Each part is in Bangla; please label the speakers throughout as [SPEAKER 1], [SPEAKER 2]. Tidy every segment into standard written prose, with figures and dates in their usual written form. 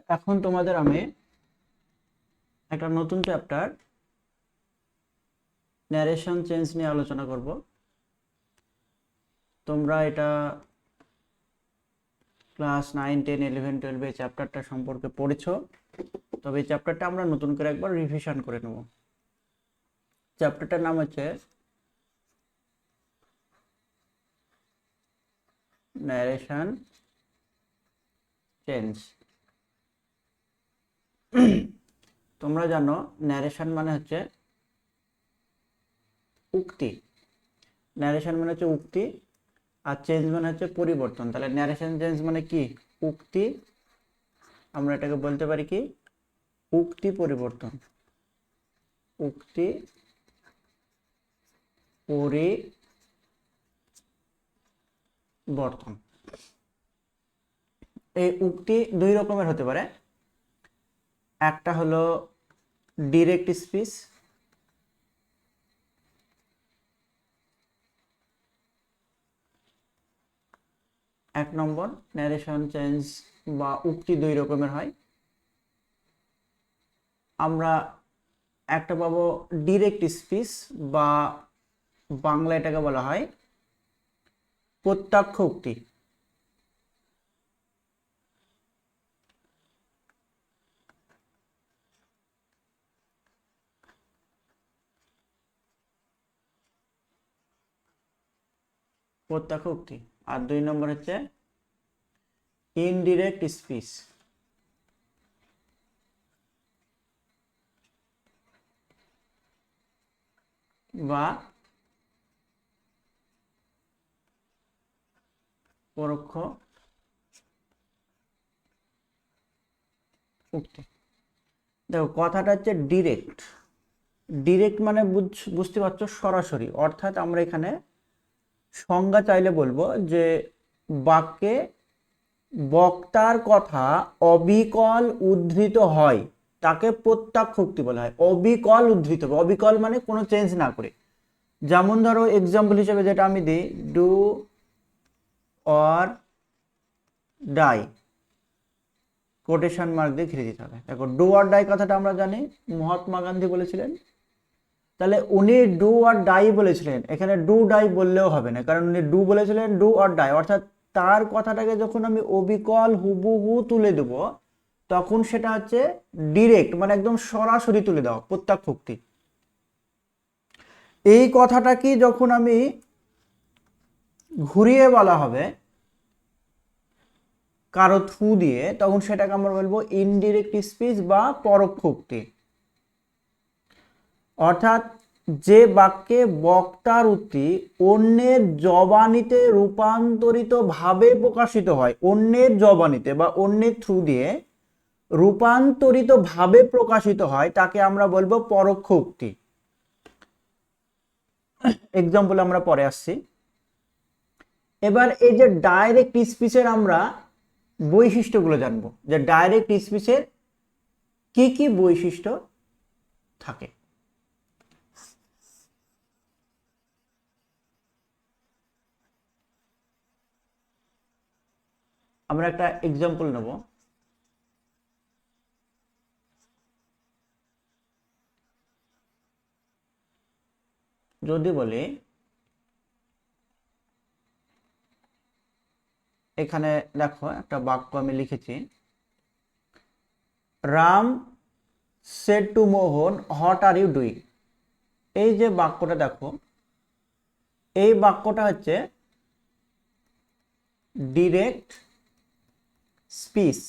[SPEAKER 1] এখন তোমাদের আমি একটা নতুন চ্যাপ্টার ন্যারেশন চেঞ্জ নিয়ে আলোচনা করব। তোমরা এটা ক্লাস 9, 10, 11, 12 এই চ্যাপ্টারটা সম্পর্কে পড়েছো, তবে এই চ্যাপ্টারটা আমরা নতুন করে একবার রিভিশন করে নেব। চ্যাপ্টারটার নাম হচ্ছে ন্যারেশন চেঞ্জ। তোমরা জানো ন্যারেশন মানে হচ্ছে উক্তি, ন্যারেশন মানে হচ্ছে উক্তি, আর চেঞ্জ মানে হচ্ছে পরিবর্তন। তাহলে ন্যারেশন চেঞ্জ মানে কি? উক্তি। আমরা এটাকে বলতে পারি কি? উক্তি পরিবর্তন। উক্তি পরিবর্তন। এই উক্তি দুই রকমের হতে পারে। একটা হলো ডিরেক্ট স্পিচ, এক নম্বর। ন্যারেশন চেঞ্জ বা উক্তি দুই রকমের হয়। আমরা একটা পাবো ডিরেক্ট স্পিচ, বা বাংলা এটাকে বলা হয় প্রত্যক্ষ উক্তি। প্রত্যক্ষ উক্তি। আর দুই নম্বর হচ্ছে ইনডিরেক্ট স্পিচ, বা পরোক্ষ উক্তি। দেখো কথাটা হচ্ছে ডিরেক্ট। ডিরেক্ট মানে বুঝতে পারছো সরাসরি, অর্থাৎ আমরা এখানে সংজ্ঞা চাইলে বলবো যে বাক্যে বক্তার কথা অবিকল উদ্ধৃত হয় তাকে প্রত্যক্ষ উক্তি বলা হয়। অবিকল উদ্ধৃত, অবিকল মানে কোনো চেঞ্জ না করে। যেমন ধরো এক্সাম্পল হিসেবে যেটা আমি দিই, do or die, quotation mark দিয়ে ঘিরে দিতে হবে। দেখো ডু অর ডাই কথাটা আমরা জানি মহাত্মা গান্ধী বলেছিলেন, তাহলে উনি ডু অর ডাই বলেছিলেন, এখানে ডু ডাই বললেও হবে না, কারণ উনি ডু বলেছিলেন ডু অর ডাই, অর্থাৎ তার কথাটাকে যখন আমি অবিকল হুবহু তুলে দেব তখন সেটা হচ্ছে ডিরেক্ট, মানে একদম সরাসরি তুলে দেওয়া, প্রত্যক্ষ উক্তি। এই কথাটা কি যখন আমি ঘুরিয়ে বলা হবে কারো থ্রু দিয়ে, তখন সেটাকে আমরা বলবো ইনডিরেক্ট স্পিচ বা পরোক্ষ উক্তি। অর্থাৎ যে বাক্যে বক্তার উক্তি অন্যের জবানিতে রূপান্তরিত ভাবে প্রকাশিত হয়, অন্যের জবানিতে বা অন্যের থ্রু দিয়ে রূপান্তরিত ভাবে প্রকাশিত হয়, তাকে আমরা বলবো পরোক্ষ উক্তি। এক্সাম্পল আমরা পরে আসছি। এবার এই যে ডাইরেক্ট স্পিচের আমরা বৈশিষ্ট্যগুলো জানবো, যে ডাইরেক্ট স্পিচের কি কি বৈশিষ্ট্য থাকে। আমরা একটা এক্সাম্পল নেব। যদি বলি এখানে দেখো একটা বাক্য আমি লিখেছি, Ram said to Mohan what are you doing. এই যে বাক্যটা দেখো, এই বাক্যটা হচ্ছে ডিরেক্ট স্পিচ।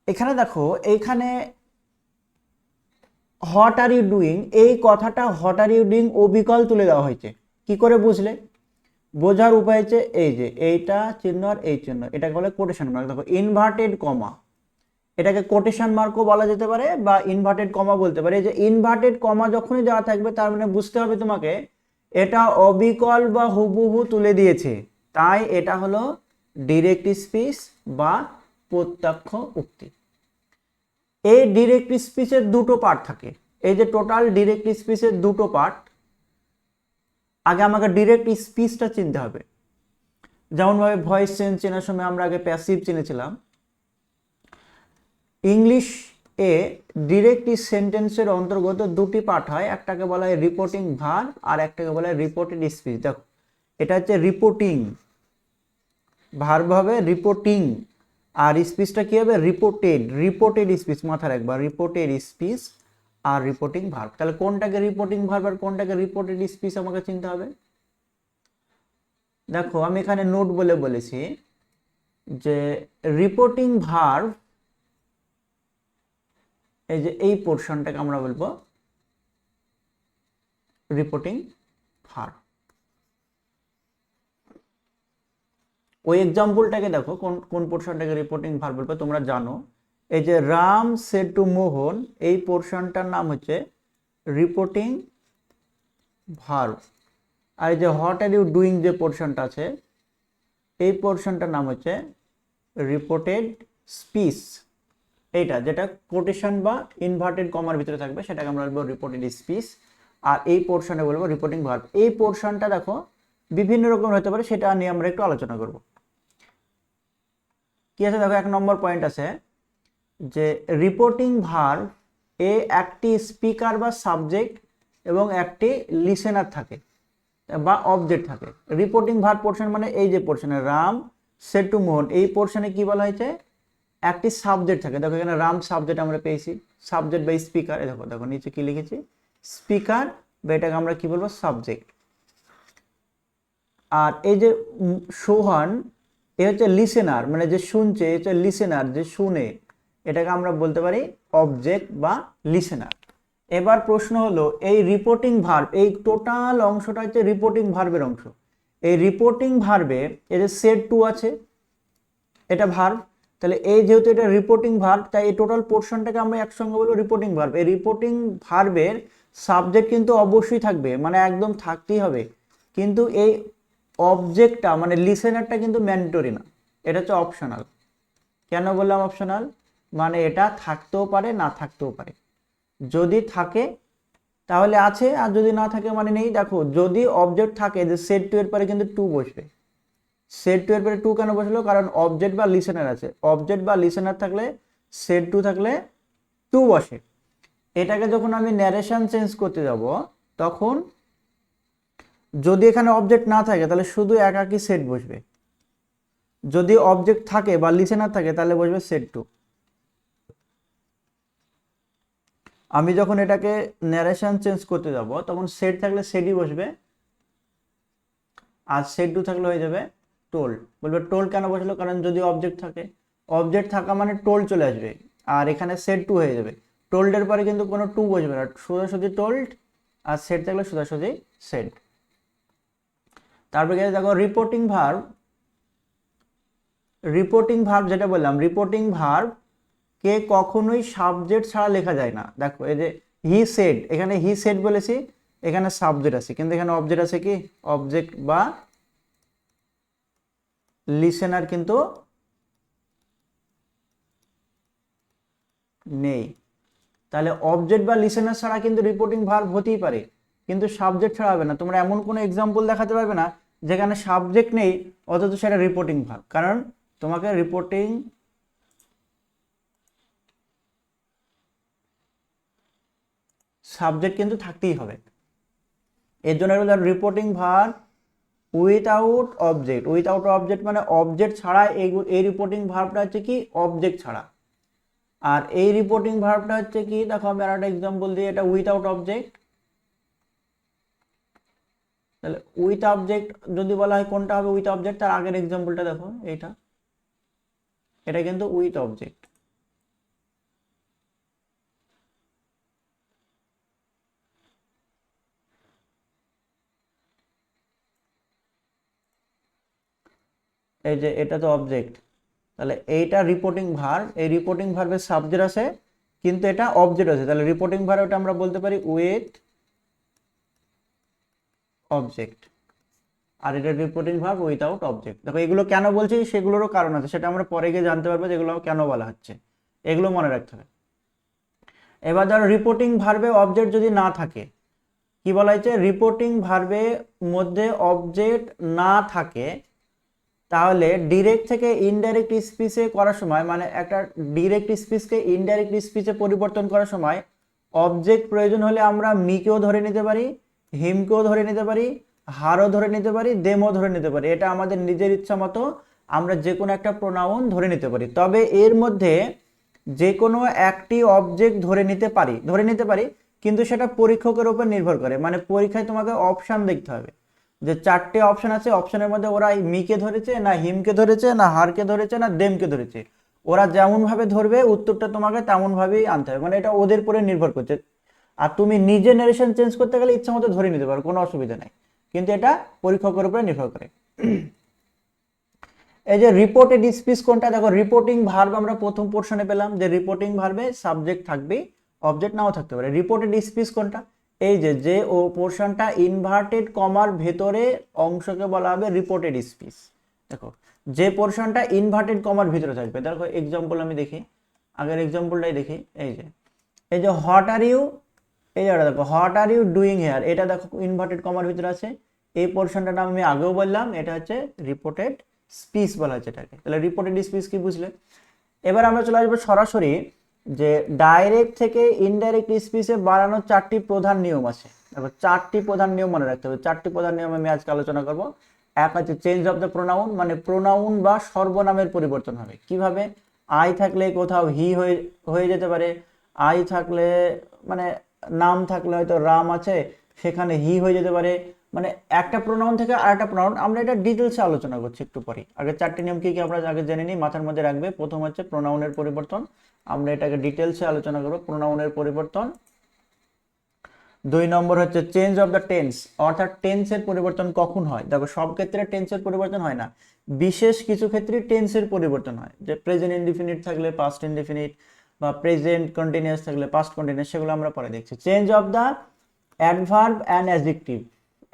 [SPEAKER 1] এখানে দেখো, এইখানে হোয়াট আর ইউ ডুইং, এই কথাটা হোয়াট আর ইউ ডুইং অবিকল তুলে দেওয়া হয়েছে। কি করে বুঝলে? বোঝার উপায় হচ্ছে এই যে এইটা চিহ্ন আর এই চিহ্ন, এটাকে বলে কোটেশন মার্ক। দেখো ইনভার্টেড কমা, এটাকে কোটেশন মার্কও বলা যেতে পারে বা ইনভার্টেড কমা বলতে পারে। এই যে ইনভার্টেড কমা যখনই দেওয়া থাকবে তার মানে বুঝতে হবে তোমাকে এটা অবিকল বা হুবহু তুলে দিয়েছে, তাই এটা হলো ডিরেক্ট স্পিচ বা প্রত্যক্ষ উক্তি। এই ডিরেক্ট স্পিচের দুটো পার্ট থাকে। এই যে টোটাল ডিরেক্ট স্পিচের দুটো পার্ট। আগে আমাকে ডিরেক্ট স্পিচটা চিনতে হবে। যেমনভাবে ভয়েস চেঞ্জ চেনার সময় আমরা আগে প্যাসিভ চিনেছিলাম, ইংলিশ এ ডিরেক্ট সেন্টেন্সের অন্তর্গত দুটি পার্ট হয়, একটাকে বলা হয় রিপোর্টিং ভার্ব আর একটাকে বলা হয় রিপোর্টেড স্পিচ। দেখো এটা হচ্ছে রিপোর্টিং, ভার্ব হবে রিপোর্টিং, আর স্পিচটা কি হবে রিপোর্টেড, রিপোর্টেড স্পিচ, মাথায় রাখবা রিপোর্টেড স্পিচ আর রিপোর্টিং ভার্ব। তাহলে কোনটাকে রিপোর্টিং ভার্ব আর কোনটাকে রিপোর্টেড স্পিচ আমাকে চিনতে হবে। দেখো আমি এখানে নোট বলে বলেছি যে রিপোর্টিং ভার্ব, এই যে এই পোর্শনটাকে আমরা বলবো রিপোর্টিং ভার্ব। ওই এক্সাম্পলটাকে দেখো কোন কোন পোর্শনটাকে রিপোর্টিং ভার্ব বলবো তোমরা জানো। এই যে রাম সেড টু মোহন, এই পোর্শনটার নাম হচ্ছে রিপোর্টিং ভার্ব। আর এই যে হোয়াট আর ইউ ডুইং যে পোর্শনটা আছে, এই পোর্শনটার নাম হচ্ছে রিপোর্টেড স্পিচ। এইটা যেটা কোটেশন বা ইনভার্টেড কমার ভিতরে থাকবে সেটাকে আমরা বলবো রিপোর্টেড স্পিচ, আর এই পোর্শনে বলবো রিপোর্টিং ভার্ব। এই পোর্শনটা দেখো বিভিন্ন রকম হতে পারে, সেটা নিয়ে আমরা একটু আলোচনা করব। কি আছে দেখো, 1 নম্বর পয়েন্ট আছে যে রিপোর্টিং ভার্ব এ একটি স্পিকার বা সাবজেক্ট এবং একটি লিসেনার থাকে বা অবজেক্ট থাকে। রিপোর্টিং ভার্ব পোর্শন মানে এই যে পোর্শনে রাম সেড টু মোহন, এই পোর্শনে কি বলা হয়েছে একটি সাবজেক্ট থাকে। দেখো এখানে রাম সাবজেক্ট আমরা পেয়েছি, সাবজেক্ট বা স্পিকার, দেখো দেখো নিচে কি লিখেছি স্পিকার, বা এটাকে আমরা কি বলবো সাবজেক্ট। আর এই যে সোহান এ হচ্ছে লিসেনার, মানে যে শুনছে, এ হচ্ছে লিসেনার যে শুনে, এটাকে আমরা বলতে পারি অবজেক্ট বা লিসেনার। এবার প্রশ্ন হলো এই রিপোর্টিং ভার্ব, এই টোটাল অংশটা হচ্ছে রিপোর্টিং ভার্বের অংশ। এই রিপোর্টিং ভার্বে এই যে সেড টু আছে, এটা ভার্ব, তাহলে এই যেহেতু এটা রিপোর্টিং ভার্ব তাই এই টোটাল পোর্শনটাকে আমরা একসঙ্গে বলবো রিপোর্টিং ভার্ব। এই রিপোর্টিং ভার্বের সাবজেক্ট কিন্তু অবশ্যই থাকবে, মানে একদম থাকতেই হবে, কিন্তু এই অবজেক্টটা মানে লিসেনারটা কিন্তু ম্যান্ডেটরি না, এটা হচ্ছে অপশনাল। কেন বললাম অপশনাল, মানে এটা থাকতেও পারে না থাকতেও পারে, যদি থাকে তাহলে আছে, আর যদি না থাকে মানে নেই। দেখো যদি অবজেক্ট থাকে, যে সেড টু এর পরে কিন্তু টু বসবে, সেড টু এর পরে টু কেন বসলো, কারণ অবজেক্ট বা লিসেনার আছে, অবজেক্ট বা লিসেনার থাকলে সেড টু থাকলে টু বসে। এটাকে যখন আমি ন্যারেশন চেঞ্জ করতে যাব তখন যদি এখানে অবজেক্ট না থাকে তাহলে শুধু একাকি সেড বসবে, যদি অবজেক্ট থাকে বা লিসেনার থাকে তাহলে বসবে সেড টু। আমি যখন এটাকে ন্যারেশন চেঞ্জ করতে যাব তখন সেড থাকলে সেডই বসবে, আর সেড টু থাকলে হয়ে যাবে টোল্ড। বলবে টোল্ড কেন বসলো, কারণ যদি অবজেক্ট থাকে, অবজেক্ট থাকা মানে টোল্ড চলে আসবে, আর এখানে সেড টু হয়ে যাবে। টোল্ডের পরে কিন্তু কোনো টু বসবে না, সোজাসুজি টোল্ড, আর সেড থাকলে সোজাসুজি সেড। তারপরে দেখো রিপোর্টিং ভার্ব, রিপোর্টিং ভার্ব যেটা বললাম, রিপোর্টিং ভার্ব কে কখনোই সাবজেক্ট ছাড়া লেখা যায় না। দেখো এই যে হি সেড, এখানে হি সেড বলেছি, এখানে সাবজেক্ট আছে, কিন্তু এখানে অবজেক্ট আছে কি, অবজেক্ট বা লিসেনার কিন্তু নেই। তাহলে অবজেক্ট বা লিসেনার ছাড়া কিন্তু রিপোর্টিং ভার্ব হতেই পারে, কিন্তু সাবজেক্ট ছাড়া হবে না। তোমরা এমন কোনো এক্সাম্পল দেখাতে পারবে না যেখানে সাবজেক্ট নেই অথচ সেটা রিপোর্টিং ভার্ব, কারণ তোমাকে রিপোর্টিং সাবজেক্ট কিন্তু থাকতেই হবে। এর জন্য হলো reporting verb without object, without object মানে অবজেক্ট ছাড়া, এই রিপোর্টিং ভার্বটা হচ্ছে কি অবজেক্ট ছাড়া। আর এই রিপোর্টিং ভার্বটা হচ্ছে কি, দেখো আমি আরেকটা এক্সাম্পল দিই, এটা উইথাউট অবজেক্ট। তাহলে উইথ অবজেক্ট যদি বলা হয় কোনটা হবে উইথ অবজেক্ট, তার আগের এক্সাম্পলটা দেখো এইটা, এটা কিন্তু উইথ অবজেক্ট। এই যে এটা তো অবজেক্ট, তাহলে এইটা রিপোর্টিং ভার্ব, এই রিপোর্টিং ভার্বের সাবজেক্ট আছে কিন্তু এটা অবজেক্ট আছে, তাহলে রিপোর্টিং ভার্ব এটা আমরা বলতে পারি উইথ অবজেক্ট, আর এটা রিপোর্টিং ভার্ব উইথাউট অবজেক্ট। দেখো এগুলো কেন বলছি সেগুলোরও কারণ আছে, সেটা আমরা পরে গিয়ে জানতে পারবো যেগুলো কেন বলা হচ্ছে, এগুলো মনে রাখতে হবে। এবার ধরো রিপোর্টিং ভার্বে অবজেক্ট যদি না থাকে, কি বলা হয়েছে, রিপোর্টিং ভার্বের মধ্যে অবজেক্ট না থাকে তাহলে ডিরেক্ট থেকে ইনডাইরেক্ট স্পিচে করার সময়, মানে একটা ডিরেক্ট স্পিচকে ইনডাইরেক্ট স্পিচে পরিবর্তন করার সময় অবজেক্ট প্রয়োজন হলে আমরা মিকেও ধরে নিতে পারি, হিমকেও ধরে নিতে পারি, হারও ধরে নিতে পারি, দেমও ধরে নিতে পারি। এটা আমাদের নিজের ইচ্ছা মতো আমরা যে কোনো একটা প্রোনাউন ধরে নিতে পারি। তবে এর মধ্যে যে কোনো একটি অবজেক্ট ধরে নিতে পারি, কিন্তু সেটা পরীক্ষকের উপর নির্ভর করে। মানে পরীক্ষায় তোমাকে অপশান দেখতে হবে যে 4টে অপশন আছে, অপশনের মধ্যে ওরা মিকে ধরেছে না হিমকে ধরেছে না হারকে ধরেছে না দেমকে ধরেছে। ওরা যেমন ভাবে ধরবে উত্তরটা তোমাকে তেমন ভাবেই আনতে হবে, মানে এটা ওদের উপরে নির্ভর করছে। আর তুমি নিজে নারেশন চেঞ্জ করতে গেলে ইচ্ছা মতো ধরে নিতে পারো, কোনো অসুবিধা নাই, কিন্তু এটা পরীক্ষকের উপরে নির্ভর করে। এই যে রিপোর্টেড স্পিচ কোনটা, দেখো রিপোর্টিং ভার্ব আমরা প্রথম পোর্শনে পেলাম যে রিপোর্টিং ভার্বে সাবজেক্ট থাকবে, অবজেক্ট নাও থাকতে পারে। রিপোর্টেড স্পিচ কোনটা, এই যে ও পোর্শনটা ইনভার্টেড কমার ভেতরে অংশকে বলা হবে রিপোর্টেড স্পিচ। দেখো যে পোর্শনটা ইনভার্টেড কমার ভিতরে থাকবে, দেখো এক্সাম্পল আমি দেখি, আগের এক্সাম্পলটাই দেখি। এই যে হোয়াট আর ইউ, এই জায়গাটা দেখো what are you doing here, এটা দেখো ইনভার্টেড কমার ভিতরে আছে। এই পোর্শনটার নাম আমি আগেও বললাম, এটা হচ্ছে রিপোর্টেড স্পিচ বলা হচ্ছে এটাকে। তাহলে রিপোর্টেড স্পিচ কি বুঝলে? এবার আমরা চলে আসবো সরাসরি যে ডাইরেক্ট থেকে ইনডাইরেক্ট স্পিচে বাড়ানোর 4টি প্রধান নিয়ম আছে। দেখো 4টি প্রধান নিয়ম মনে রাখতে হবে। 4টি প্রধান নিয়ম আমি আজকে আলোচনা করব। এক হচ্ছে চেঞ্জ অফ দ্য প্রোনাউন, মানে প্রোনাউন বা সর্বনামের পরিবর্তন হবে। কিভাবে? আই থাকলে কোথাও হি হয়ে যেতে পারে, আই থাকলে মানে নাম থাকলে হয়তো রাম আছে, সেখানে হি হয়ে যেতে পারে। মানে একটা প্রোনাউন থেকে আরেকটা প্রোনাউন, আমরা এটা ডিটেলসে আলোচনা করছি একটু পরে। আগে 4টি নিয়ম কি কি আমরা আগে জেনে নিই, মাথার মধ্যে রাখবে। প্রথম হচ্ছে প্রোনাউনের পরিবর্তন, আমরা এটাকে ডিটেলসে আলোচনা করব, প্রোনাউনের পরিবর্তন। 2 নম্বর হচ্ছে চেঞ্জ অফ দ্য টেন্স, অর্থাৎ টেন্সের পরিবর্তন কখন হয়। দেখো সব ক্ষেত্রে টেন্সের পরিবর্তন হয় না, বিশেষ কিছু ক্ষেত্রে টেন্সের পরিবর্তন হয়। যে প্রেজেন্ট ইনডিফিনিট থাকলে পাস্ট ইনডিফিনিট, বা প্রেজেন্ট কন্টিনিউয়াস থাকলে পাস্ট কন্টিনিউয়াস, সেগুলো আমরা পরে দেখছি। Change of the adverb and adjective,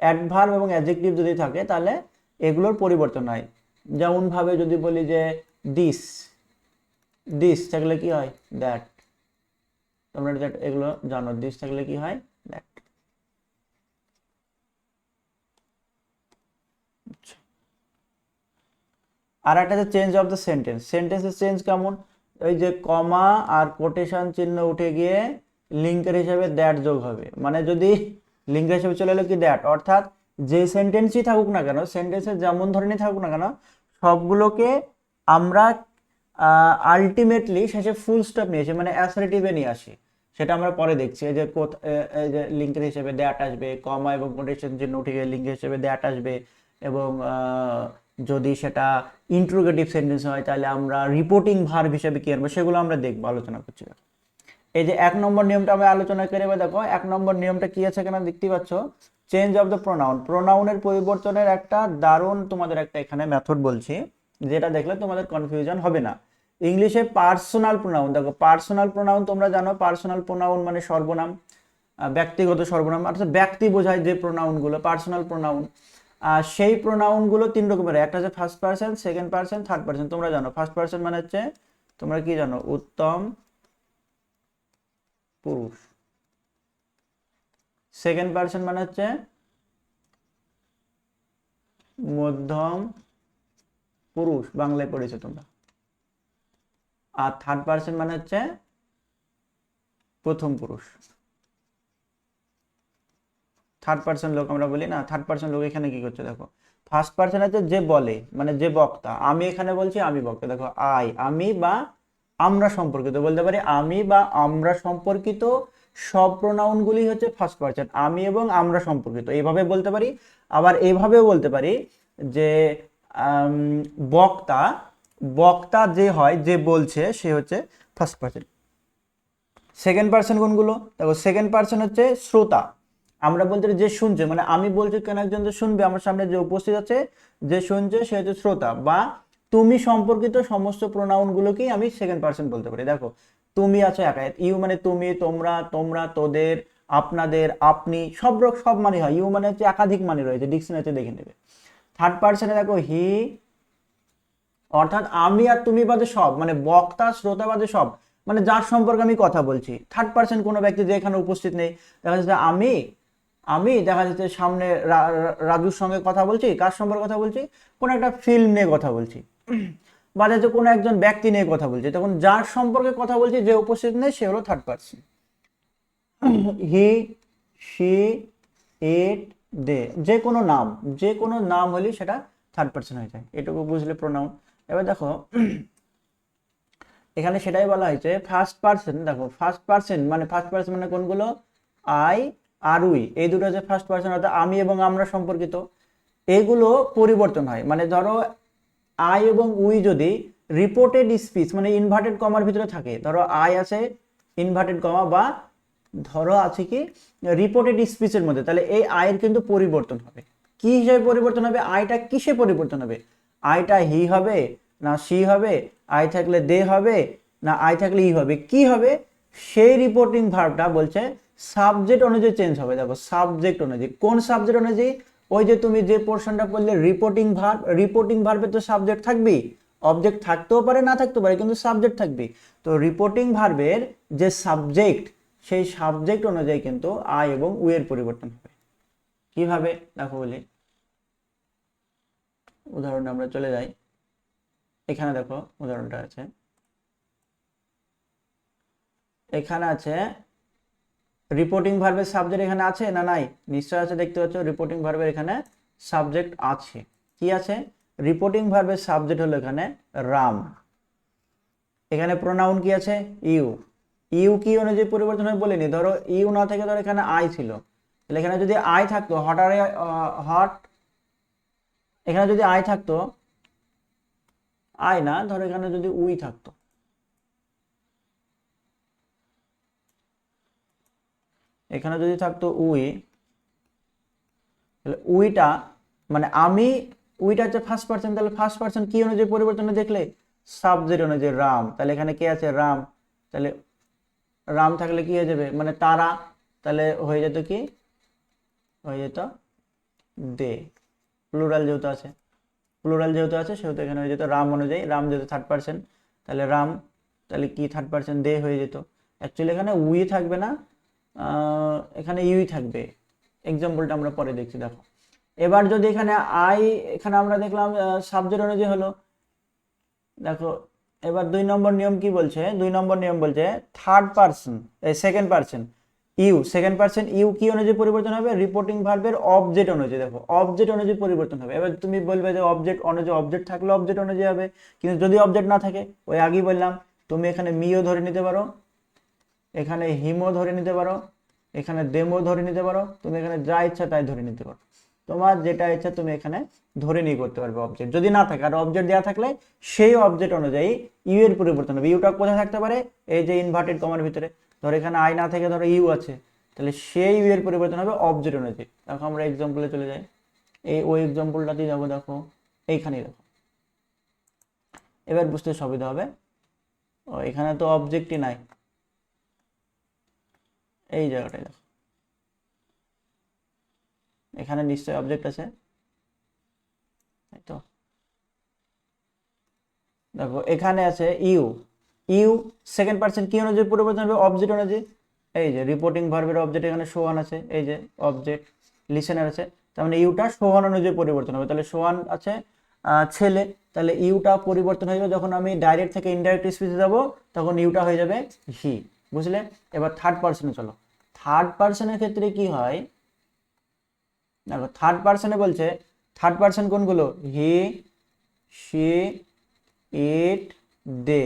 [SPEAKER 1] adverb এবং অ্যাডজেক্টিভ যদি থাকে তাহলে এগুলোর পরিবর্তন হয়। যেমন ভাবে যদি বলি যে দিস, দিস থাকলে কি হয় দ্যাট, তোমরা এগুলো জানো, দিস থাকলে কি হয় দ্যাট। আর একটা যে চেঞ্জ অফ দ্য সেন্টেন্স, সেন্টেন্সের চেঞ্জ কেমন, ওই যে কমা আর কোটেশন চিহ্ন উঠে গিয়ে লিঙ্কের হিসেবে দ্যাট যোগ হবে। মানে যদি লিঙ্কের হিসেবে চলে এলো কি দ্যাট, অর্থাৎ যে সেন্টেন্সই থাকুক না কেন, সেন্টেন্সের যেমন ধরনের থাকুক না কেন, সবগুলোকে আমরা আলটিমেটলি শেষে ফুল স্টপ নিয়ে আসি, মানে অ্যাসার্টিভে নিয়ে আসি। সেটা আমরা পরে দেখছি। এই যে লিঙ্কের হিসেবে দ্যাট আসবে, কমা এবং কোটেশন চিহ্ন উঠে গিয়ে লিঙ্কের হিসেবে দ্যাট আসবে, এবং যদি সেটা ইন্ট্রোগেটিভ সেন্টেন্স হয় তাহলে আমরা রিপোর্টিং ভার্ব হিসেবে কি আনবো, সেগুলো আমরা দেখবো, আলোচনা করছি। এই যে 1 নম্বর নিয়মটা আমি আলোচনা করে দেখো 1 নম্বর নিয়মটা কি আছে এখানে দেখতে পাচ্ছ, চেঞ্জ অফ দ্য প্রোনাউন, প্রোনাউনের পরিবর্তনের একটা দারুণ তোমাদের একটা এখানে মেথড বলছি, যেটা দেখলে তোমাদের কনফিউশন হবে না। ইংলিশে পার্সোনাল প্রোনাউন, দেখো পার্সোনাল প্রোনাউন তোমরা জানো, পার্সোনাল প্রোনাউন মানে সর্বনাম, ব্যক্তিগত সর্বনাম, অর্থাৎ ব্যক্তি বোঝায় যে প্রোনাউনগুলো পার্সোনাল প্রোনাউন। সেই প্রোনাউনগুলো 3 রকমের, একটা হচ্ছে first person, second person, third person. তোমরা জানো ফার্স্ট পারসন মানে হচ্ছে, তোমরা কি জানো, উত্তম পুরুষ। সেকেন্ড পারসন মানে হচ্ছে মধ্যম পুরুষ, বাংলায় পড়েছো তোমরা। আর থার্ড পারসন মানে হচ্ছে প্রথম পুরুষ। থার্ড পারসন লোক আমরা বলি না, থার্ড পারসন লোক এখানে কি করছে দেখো, ফার্স্ট পারসন হচ্ছে যে বলে, মানে যে বক্তা। আমি এখানে বলছি আমি বক্তা, দেখো আই, আমি বা আমরা সম্পর্কিত, বলতে পারি আমি বা আমরা সম্পর্কিত সব প্রোনাউনগুলি হচ্ছে ফার্স্ট পারসন, আমি এবং আমরা সম্পর্কিত, এইভাবে বলতে পারি। আবার এইভাবেও বলতে পারি যে বক্তা, বক্তা যে হয়, যে বলছে, সে হচ্ছে ফার্স্ট পারসন। সেকেন্ড পারসন কোনগুলো দেখো, সেকেন্ড পারসন হচ্ছে শ্রোতা, আমরা বলতে যে শুনছে, মানে আমি বলছি কেন একজন যে শুনবে, আমার সামনে যে উপস্থিত আছে যে শুনছে সে হচ্ছে শ্রোতা। বা তুমি সম্পর্কিত সমস্ত প্রোনাউনগুলোকেই আমি সেকেন্ড পারসন বলতে পারি। দেখো তুমি আছো একা, ইউ মানে তুমি, তোমরা, তোমরা, তোদের, আপনাদের, আপনি, সব মানে হয়। ইউ মানে হচ্ছে একাধিক মানে রয়েছে, ডিকশনারিতে দেখে নেবে। থার্ড পারসনে দেখো হি, অর্থাৎ আমি আর তুমি বাদে সব, মানে বক্তা শ্রোতা বাদে সব, মানে যার সম্পর্কে আমি কথা বলছি। থার্ড পারসন কোনো ব্যক্তি যে এখানে উপস্থিত নেই, দেখা যাচ্ছে আমি আমি দেখা যাচ্ছে সামনে রাজুর সঙ্গে কথা বলছি, কার সম্পর্কে কথা বলছি, কোনো একটা ফিল্ম নিয়ে কথা বলছি, বা যাচ্ছে কোনো একজন ব্যক্তি নিয়ে কথা বলছি, তখন যার সম্পর্কে কথা বলছি যে উপস্থিত নেই সে হলো থার্ড পার্সন। হি, শি, ইট, দে, যে কোনো নাম, যে কোনো নাম হলে সেটা থার্ড পার্সন হয়ে যায়। এটুকু বুঝলে প্রোনাউন। এবার দেখো এখানে সেটাই বলা হয়েছে ফার্স্ট পার্সন। দেখো ফার্স্ট পার্সন মানে কোনগুলো, আই আর উই, এই দুটো হচ্ছে ফার্স্ট পার্সন, অর্থাৎ আমি এবং আমরা সম্পর্কিত। এগুলো পরিবর্তন হয়, মানে ধরো আই এবং উই যদি রিপোর্টেড স্পিচ মানে ইনভার্টেড কমার ভিতরে থাকে, ধরো আই আছে ইনভার্টেড কমা, বা ধরো আছে কি রিপোর্টেড স্পিচের মধ্যে, তাহলে এই আয়ের কিন্তু পরিবর্তন হবে। কি হিসেবে পরিবর্তন হবে, আইটা কিসে পরিবর্তন হবে, আইটা হি হবে না সি হবে, আই থাকলে দে হবে না আই থাকলে ই হবে, কি হবে, সেই রিপোর্টিং ভার্বটা বলছে সাবজেক্ট অনুযায়ী চেঞ্জ হবে। দেখো সাবজেক্ট অনুযায়ী, কোন সাবজেক্ট অনুযায়ী, ওই যে তুমি যে পোর্শনটা পড়লে রিপোর্টিং ভার্ব, রিপোর্টিং ভার্বে তো সাবজেক্ট থাকবেই, অবজেক্ট থাকতেও পারে না থাকতেও পারে, কিন্তু সাবজেক্ট থাকবে। তো রিপোর্টিং ভার্বের যে সাবজেক্ট, সেই সাবজেক্ট অনুযায়ী কিন্তু আই এবং উ এর পরিবর্তন হবে। কিভাবে দেখো বলি, উদাহরণে আমরা চলে যাই। এখানে দেখো উদাহরণটা আছে, এখানে আছে রিপোর্টিং ভার্বের সাবজেক্ট এখানে আছে না নাই, নিশ্চয় আছে, দেখতে পাচ্ছ রিপোর্টিং ভার্বের এখানে সাবজেক্ট আছে। কি আছে, রিপোর্টিং ভার্বের সাবজেক্ট হলো এখানে রাম। এখানে প্রোনাউন কি আছে, ইউ। ইউ কি অনুযায়ী পরিবর্তন হয় বলিনি, ধরো ইউ না থেকে ধরো এখানে আই ছিল, তাহলে এখানে যদি আই থাকতো হট, এখানে যদি আই থাকতো, আই না, ধরো এখানে যদি উই থাকতো, এখানে যদি থাকতো উই, তাহলে উইটা মানে আমি, উইটা হচ্ছে ফার্স্ট পার্সন, তাহলে ফার্স্ট পার্সন কি অনুযায়ী পরিবর্তন দেখলে সাবজেক্ট অনুযায়ী রাম, তাহলে এখানে কে আছে রাম, তাহলে রাম থাকলে কি হয়ে যাবে মানে তারা, তাহলে হয়ে যেত কি, হয়ে যেত দে, প্লুরাল যেহেতু আছে, প্লুরাল যেহেতু আছে সেহেতু এখানে হয়ে যেত রাম অনুযায়ী, রাম যেহেতু থার্ড পার্সন, তাহলে রাম, তাহলে কি থার্ড পার্সন দে হয়ে যেত। অ্যাকচুয়ালি এখানে উই থাকবে না, এখানে ইউই থাকবে, এক্সাম্পলটা আমরা পরে দেখছি। দেখো এবার যদি এখানে আই, এখানে আমরা দেখলাম সাবজেক্ট অনুযায়ী হলো। দেখো এবার 2 নম্বর নিয়ম কি বলছে, 2 নম্বর নিয়ম বলছে third person, second person you, second person you কি অনুযায়ী পরিবর্তন হবে, রিপোর্টিং ভার্বের অবজেক্ট অনুযায়ী। দেখো অবজেক্ট অনুযায়ী পরিবর্তন হবে। এবার তুমি বলবে যে অবজেক্ট অনুযায়ী, অবজেক্ট থাকলে অবজেক্ট অনুযায়ী হবে, কিন্তু যদি অবজেক্ট না থাকে, ওই আগেই বললাম তুমি এখানে মিও ধরে নিতে পারো, এখানে হিমও ধরে নিতে পারো, এখানে দেমও ধরে নিতে পারো, তুমি এখানে যা ইচ্ছা তাই ধরে নিতে পারো, তোমার যেটা ইচ্ছা তুমি এখানে ধরে নিয়ে করতে পারবে অবজেক্ট যদি না থাকে। আর অবজেক্ট দেওয়া থাকলে সেই অবজেক্ট অনুযায়ী ইউ এর পরিবর্তন হবে। ইউটা কোথায় থাকতে পারে, এই যে ইনভার্টেড কমার ভিতরে, ধরো এখানে আই না থেকে ধরো ইউ আছে, তাহলে সেই ইউ এর পরিবর্তন হবে অবজেক্ট অনুযায়ী। দেখো আমরা এক্সাম্পলে চলে যাই, এই ওই এক্সাম্পলটাতেই যাবো। দেখো এইখানেই দেখো, এবার বুঝতে সুবিধা হবে। ও এখানে তো অবজেক্টই নাই, এই জায়গাটায় দেখো, এখানে নিশ্চয়ই অবজেক্ট আছে, তাই তো। দেখো এখানে আছে ইউ, ইউ সেকেন্ড পার্সন কি অনুযায়ী পরিবর্তন হবে, অবজেক্ট অনুযায়ী। এই যে রিপোর্টিং ভার্বের অবজেক্ট এখানে সোহান আছে, এই যে অবজেক্ট লিসেনার আছে, তার মানে ইউটা সোহান অনুযায়ী পরিবর্তন হবে। তাহলে সোহান আছে ছেলে, তাহলে ইউটা পরিবর্তন হয়ে যাবে যখন আমি ডাইরেক্ট থেকে ইনডাইরেক্ট স্পিচে যাব, তখন ইউটা হয়ে যাবে হি। বুঝলে? এবার থার্ড পার্সনে চলো। থার্ড পার্সনের ক্ষেত্রে কি হয়, দেখো থার্ড পার্সনে বলছে, থার্ড পার্সন কোনগুলো, হি, শি, ইট, দে,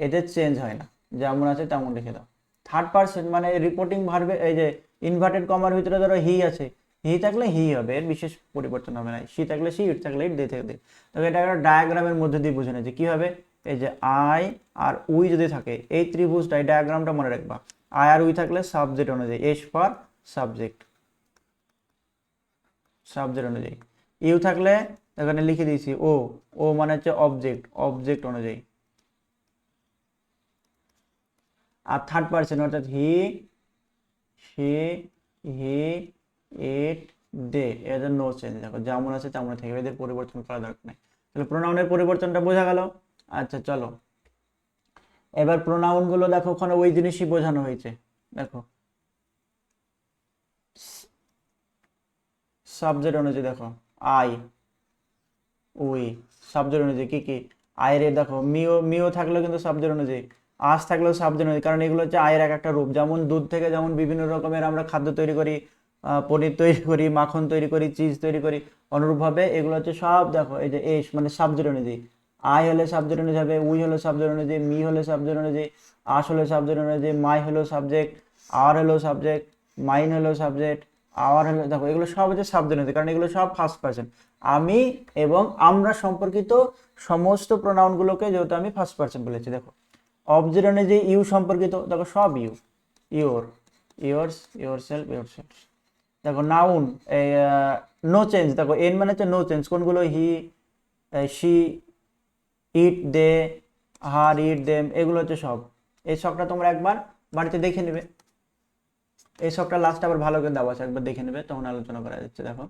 [SPEAKER 1] এদের চেঞ্জ হয় না, যেমন আছে তেমন লিখে দাও। থার্ড পার্সন মানে রিপোর্টিং ভার্বে, এই যে ইনভার্টেড কমার ভিতরে ধরো হি আছে, হি থাকলে হি হবে, এর বিশেষ পরিবর্তন হবে না। সি থাকলে সি, ইট থাকলে ইট, দে থাকলে দে। তবে এটা একটা ডায়াগ্রামের মধ্যে দিয়ে বুঝে নিয়েছে কি হবে, এই যে আই আর উই যদি থাকে, এই ত্রিভুজটা, এই ডায়াগ্রামটা মনে রাখবা। আই আর উই থাকলে সাবজেক্ট অনুযায়ী, এস ফর সাবজেক্ট, সাবজেক্ট অনুযায়ী। ইউ থাকলে এখানে লিখে দিয়েছি ও, ও মানে হচ্ছে অবজেক্ট, অবজেক্ট অনুযায়ী। আর থার্ড পার্সন অর্থাৎ হি, সি, হি, ইট, দে, এদের নো চেঞ্জ। দেখো যেমন আছে তেমন থাকবে, এদের পরিবর্তন করা দরকার নেই। তাহলে প্রোনাউনের পরিবর্তনটা বোঝা গেল। আচ্ছা চলো, এবার প্রোনাউন গুলো দেখো, ওখানে ওই জিনিসই বোঝানো হয়েছে। দেখো সাবজেক্ট অনুযায়ী দেখো আই উই সাবজেক্ট অনুযায়ী কি কি আয়ের দেখো মিও মিও থাকলেও কিন্তু সাবজেক্ট অনুযায়ী, আজ থাকলেও সাবজেক্ট অনুযায়ী, কারণ এগুলো হচ্ছে আয়ের এক একটা রূপ। যেমন দুধ থেকে যেমন বিভিন্ন রকমের আমরা খাদ্য তৈরি করি, পনির তৈরি করি, মাখন তৈরি করি, চিজ তৈরি করি, অনুরূপভাবে এগুলো হচ্ছে সব দেখো এই যে এস মানে সাবজেক্ট অনুযায়ী, আই হলে সাবজেক্ট অনুযায়ী হবে, উই হলো সাবজেক্ট অনুযায়ী, মি হলে সাবজেক্ট অনুযায়ী, আস হলো সাবজেক্ট অনুযায়ী, মাই হলো সাবজেক্ট, আর হলো সাবজেক্ট, মাইন হলো সাবজেক্ট, আওয়ার হলো, দেখো এগুলো সব হচ্ছে সাবজেক্ট অনুযায়ী, কারণ এগুলো সব ফার্স্ট পার্সন। আমি এবং আমরা সম্পর্কিত সমস্ত প্রোনাউনগুলোকে যেহেতু আমি ফার্স্ট পার্সন বলেছি, দেখো অবজেক্ট অনুযায়ী ইউ সম্পর্কিত, দেখো সব you, your, yours, yourself, yourself. দেখো নাউন নো চেঞ্জ, দেখো এন মানে হচ্ছে নো চেঞ্জ, কোনগুলো হি, she, it, they, her, it, them, এগুলো হচ্ছে সব। এই সবটা তোমরা একবার বাড়িতে দেখে নেবে, এই সবটা লাস্ট আবার ভালো করে দেওয়া আছে, একবার দেখে নেবে, তখন আলোচনা করা যাচ্ছে। দেখো